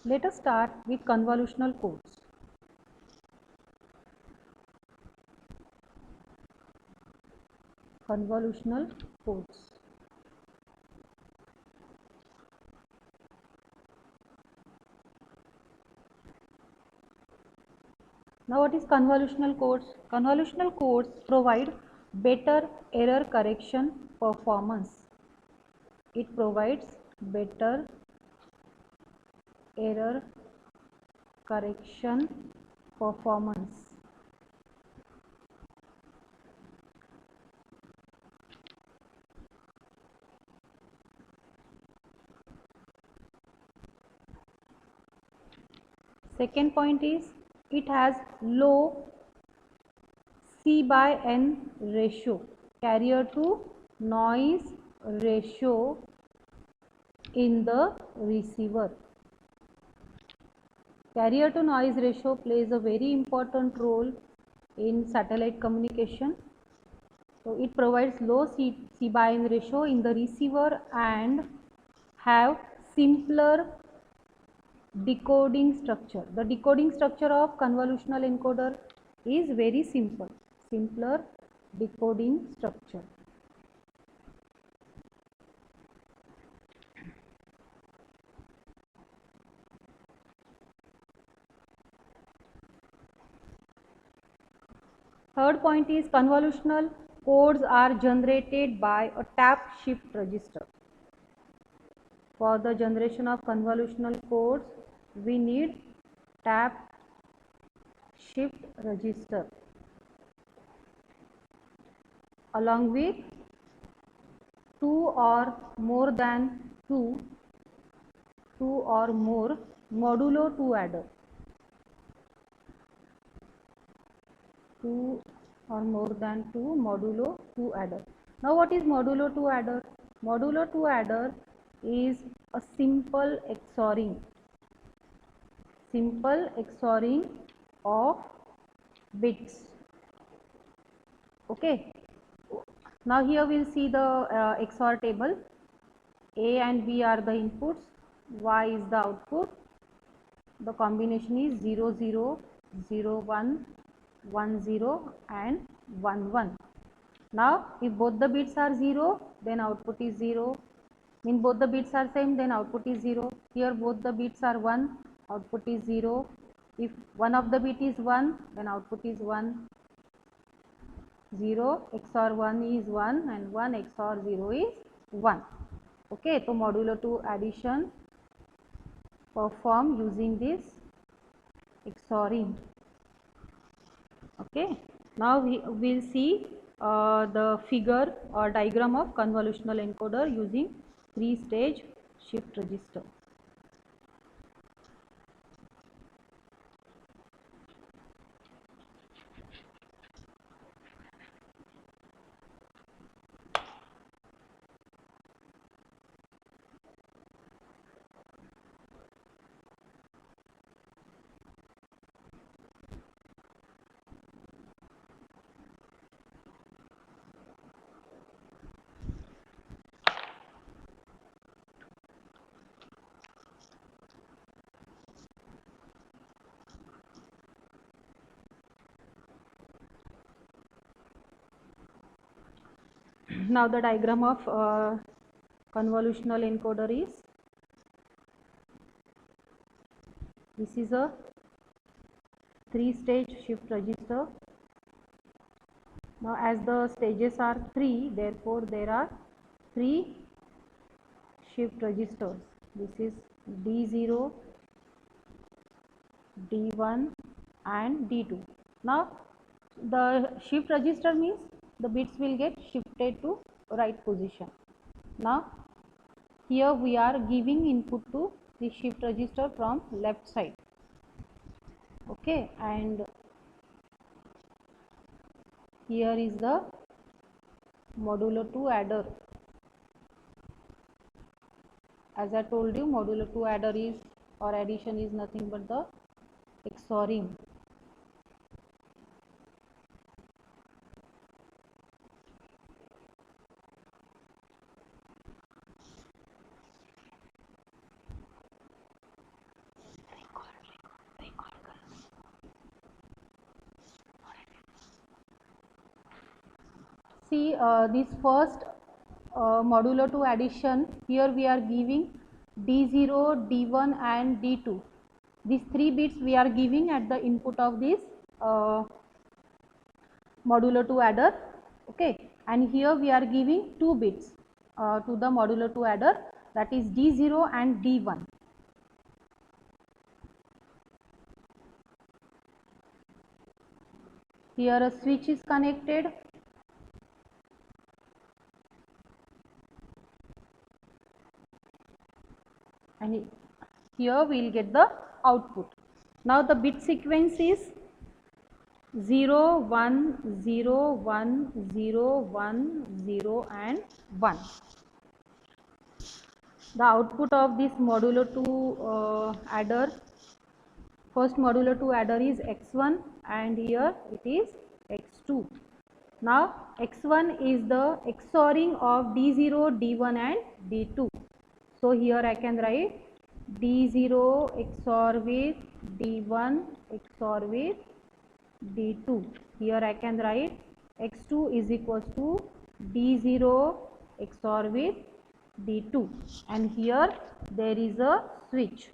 Let us start with convolutional codes. Convolutional codes. Now what is convolutional codes? Convolutional codes provide better error correction performance. It provides better error correction performance. Second point is it has low C by N ratio, carrier to noise ratio in the receiver. Carrier to noise ratio plays a very important role in satellite communication. So it provides low C by N ratio in the receiver and have simpler decoding structure. The decoding structure of convolutional encoder is very simple, simpler decoding structure. Third point is convolutional codes are generated by a tap shift register. For the generation of convolutional codes, we need tap shift register along with two or more modulo 2 adder. Two or more than two modulo 2 adder. Now what is modulo 2 adder? Modulo 2 adder is a simple XORing of bits. Okay. Now here we'll see the XOR table. A and B are the inputs, Y is the output. The combination is 0 0 0 1 1 0 and 1 1. Now if both the bits are 0, then output is 0. Mean both the bits are same, then output is 0. Here both the bits are 1, output is 0. If one of the bit is 1, then output is 1. 0 XOR 1 is 1 and 1 XOR 0 is 1. Okay, so modulo 2 addition perform using this XORing. Okay, now we will see the figure or diagram of convolutional encoder using 3-stage shift register. Now the diagram of convolutional encoder is, this is a 3-stage shift register. Now as the stages are 3, therefore there are 3 shift registers. This is D0, D1 and D2. Now the shift register means the bits will get shifted to right position. Now here we are giving input to the shift register from left side. Okay, and here is the modulo 2 adder. As I told you, modulo 2 adder is or addition is nothing but the XORing. See this first modulo 2 addition, here we are giving D0, D1 and D2. These 3 bits we are giving at the input of this modulo 2 adder, okay, and here we are giving 2 bits to the modulo 2 adder, that is D0 and D1. Here a switch is connected, and here we will get the output. Now the bit sequence is 0, 1, 0, 1, 0, 1, 0 and 1. The output of this modulo 2 adder, first modulo 2 adder is x1 and here it is x2. Now x1 is the XORing of D0, D1 and D2. So here I can write D0 XOR with D1 XOR with D2. Here I can write x2 is equals to D0 XOR with D2, and here there is a switch.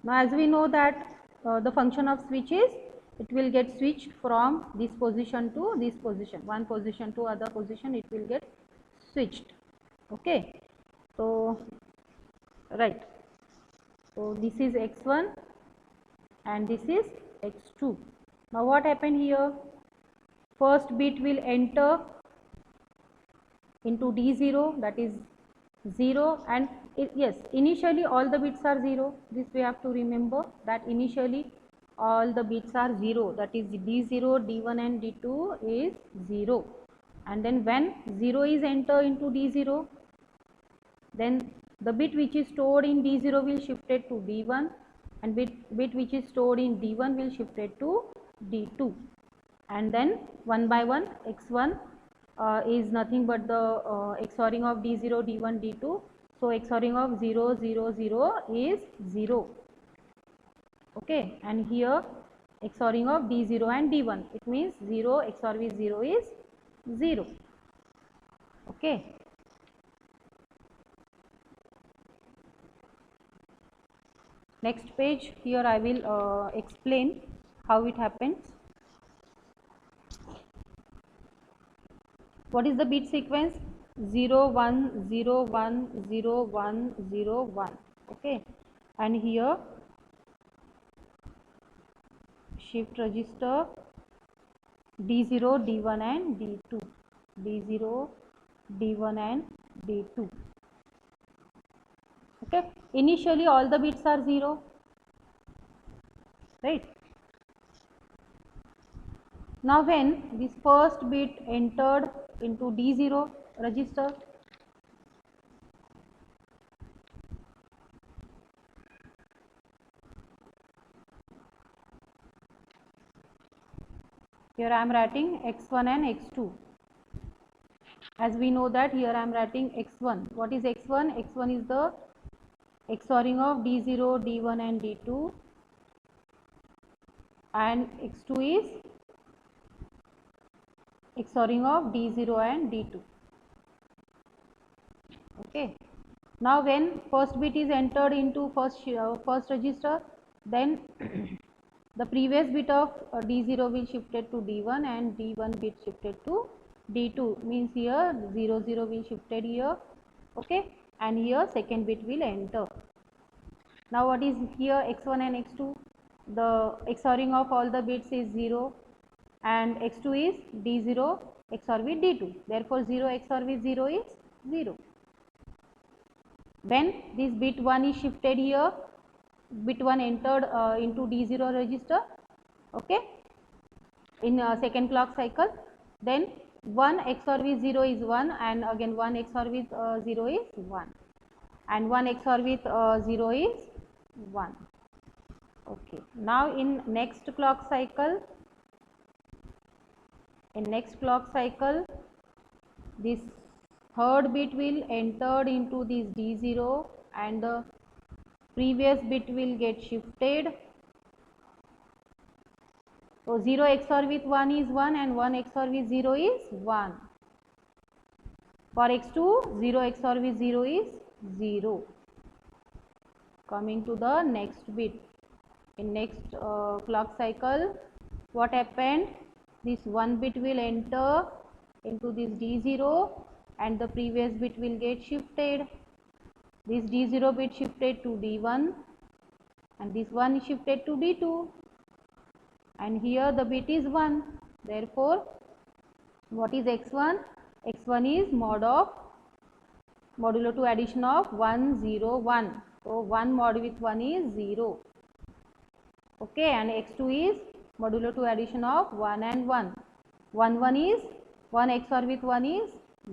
Now as we know that the function of switch is it will get switched from this position to this position, one position to other position it will get switched, okay. So right, so this is x1 and this is x2. Now what happened here, first bit will enter into D0, that is 0, and yes, initially all the bits are 0, this we have to remember that initially all the bits are 0, that is D0, D1 and D2 is 0, and then when 0 is entered into D0, then the bit which is stored in D0 will shifted to D1 and bit which is stored in D1 will shifted to D2, and then one by one x1 is nothing but the XORing of D0, D1, D2. So XORing of 0, 0, 0 is 0, okay, and here XORing of D0 and D1, it means 0 XOR with 0 is 0, okay. Next page, here I will explain how it happens. What is the bit sequence? 0, 1, 0, 1, 0, 1, 0, 1, okay, and here shift register D0, D1 and D2, D0, D1 and D2, okay. Initially all the bits are 0, right. Now when this first bit entered into D0 register, here I am writing x1 and x2. As we know that here I am writing x1. What is x1? x1 is the XORing of D0, D1 and D2, and x2 is XORing of D0 and D2, okay. Now when first bit is entered into first register, then the previous bit of D0 will shifted to D1 and D1 bit shifted to D2, means here 0, 0 will shifted here, okay, and here second bit will enter. Now what is here x1 and x2? The XORing of all the bits is 0 and x2 is D0 XOR with D2, therefore 0 XOR with 0 is 0. When this bit 1 is shifted here, bit 1 entered into D0 register, okay, in second clock cycle, then 1 XOR with 0 is 1 and again 1 XOR with 0 is 1 and 1 XOR with 0 is 1, okay. Now in next clock cycle, this third bit will entered into this D0 and the previous bit will get shifted. So 0 XOR with 1 is 1 and 1 XOR with 0 is 1. For x2, 0 XOR with 0 is 0. Coming to the next bit. In next clock cycle, what happened? This one bit will enter into this D0 and the previous bit will get shifted. This D0 bit shifted to D1 and this one is shifted to D2, and here the bit is 1. Therefore, what is x1? x1 is modulo 2 addition of 1 0 1. So 1 mod with 1 is 0. Okay, and x2 is modulo 2 addition of 1 and 1. 1 1 is 1 XOR with 1 is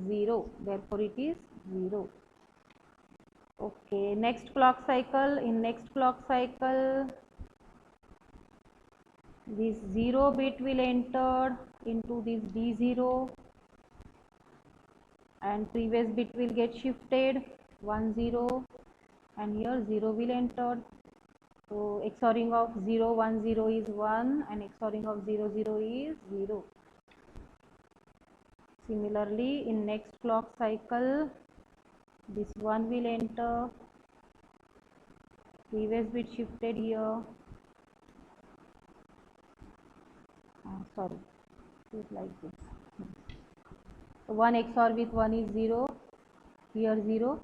0. Therefore, it is 0. Okay, next clock cycle. In next clock cycle, this 0 bit will enter into this D0 and previous bit will get shifted 1 0 and here 0 will enter. So XORing of 0 1 0 is 1 and XORing of 0 0 is 0. Similarly, in next clock cycle, this 1 will enter, previous bit shifted here. Sorry, it is like this. So 1 XOR with 1 is 0, here 0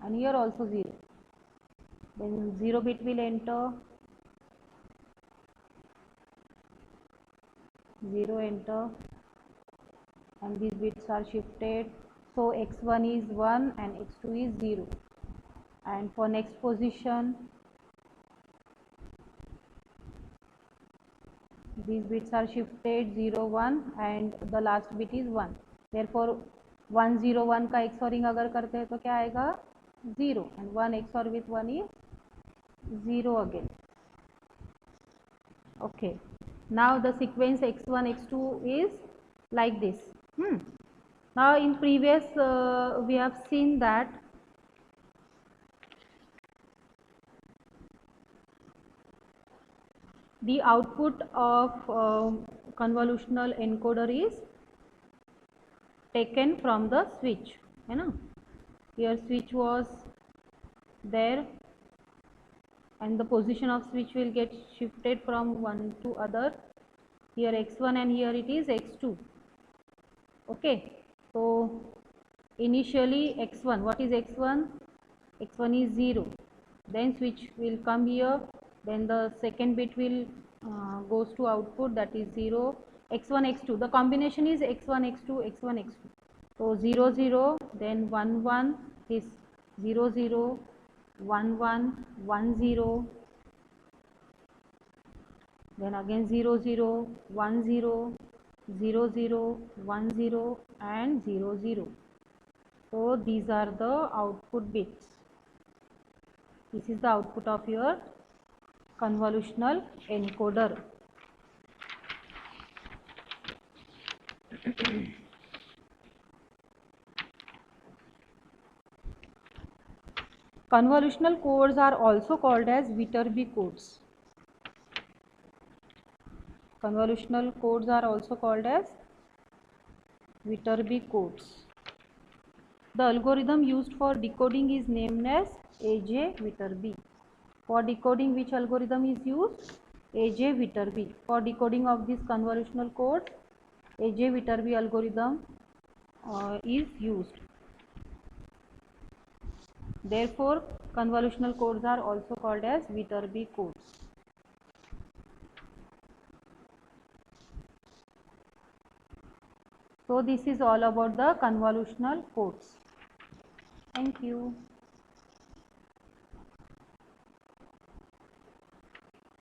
and here also 0. Then 0 bit will enter, 0 enter, and these bits are shifted. So x1 is 1 and x2 is 0. And for next position, these bits are shifted 0 1 and the last bit is 1. Therefore 1 0 1 का XORing अगर करते हैं तो क्या आएगा 0 and 1 XOR with 1 is 0 again. Okay, now the sequence x1 x2 is like this. Now in previous we have seen that the output of convolutional encoder is taken from the switch, you know. Here switch was there and the position of switch will get shifted from one to other. Here x1 and here it is x2. Okay, so initially x1, what is x1? x1 is 0. Then switch will come here, then the second bit will goes to output, that is 0. x1 x2, the combination is x1 x2 x1 x2. So 0 0, then 1 1, this 0 0, 1 1, 1 0, then again 0 0, 1 0, 0 0, 1 0 and 0 0. So these are the output bits. This is the output of your convolutional encoder. Convolutional codes are also called as Viterbi codes. Convolutional codes are also called as Viterbi codes. The algorithm used for decoding is named as AJ-Viterbi. For decoding, which algorithm is used? AJ-Viterbi. For decoding of this convolutional code, AJ-Viterbi algorithm is used. Therefore, convolutional codes are also called as Viterbi codes. So this is all about the convolutional codes. Thank you.